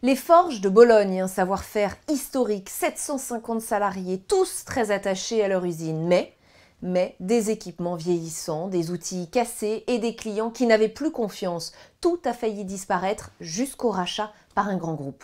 Les forges de Bologne, un savoir-faire historique, 750 salariés, tous très attachés à leur usine, mais des équipements vieillissants, des outils cassés et des clients qui n'avaient plus confiance. Tout a failli disparaître jusqu'au rachat par un grand groupe.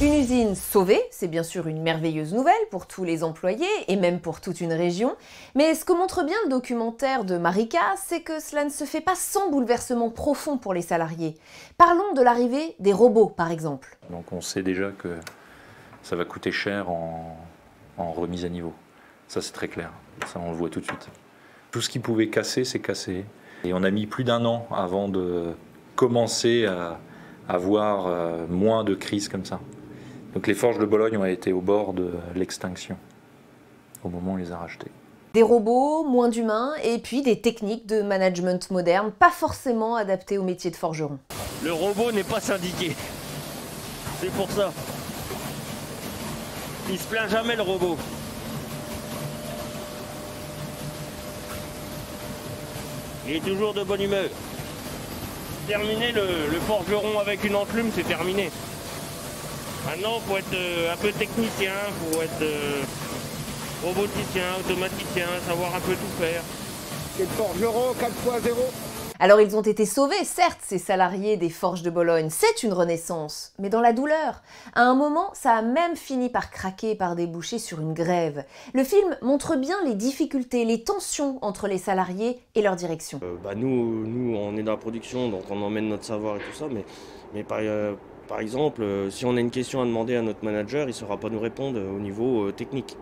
Une usine sauvée, c'est bien sûr une merveilleuse nouvelle pour tous les employés et même pour toute une région. Mais ce que montre bien le documentaire de Marika, c'est que cela ne se fait pas sans bouleversement profond pour les salariés. Parlons de l'arrivée des robots, par exemple. Donc on sait déjà que ça va coûter cher en remise à niveau. Ça c'est très clair, ça on le voit tout de suite. Tout ce qui pouvait casser, c'est cassé. Et on a mis plus d'1 an avant de commencer à avoir moins de crises comme ça. Donc les forges de Bologne ont été au bord de l'extinction au moment où on les a rachetées. Des robots, moins d'humains, et puis des techniques de management moderne, pas forcément adaptées au métier de forgeron. Le robot n'est pas syndiqué. C'est pour ça. Il se plaint jamais le robot. Il est toujours de bonne humeur. Terminé le forgeron avec une enclume, c'est terminé. Maintenant, il faut être un peu technicien, il faut être roboticien, automaticien, savoir un peu tout faire. C'est le forgeron 4x0. Alors ils ont été sauvés, certes, ces salariés des forges de Bologne, c'est une renaissance, mais dans la douleur. À un moment, ça a même fini par craquer, par déboucher sur une grève. Le film montre bien les difficultés, les tensions entre les salariés et leur direction. Nous, on est dans la production, donc on emmène notre savoir et tout ça, mais par exemple, si on a une question à demander à notre manager, il ne saura pas nous répondre au niveau technique.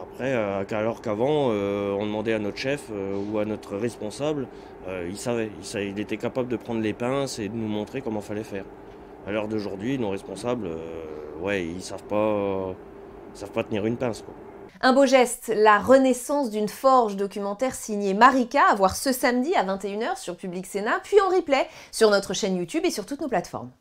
Après, alors qu'avant, on demandait à notre chef ou à notre responsable, il savait, il était capable de prendre les pinces et de nous montrer comment il fallait faire. À l'heure d'aujourd'hui, nos responsables, ils savent pas tenir une pince, quoi. Un beau geste, la renaissance d'une forge, documentaire signé Marika, à voir ce samedi à 21 h sur Public Sénat, puis en replay sur notre chaîne YouTube et sur toutes nos plateformes.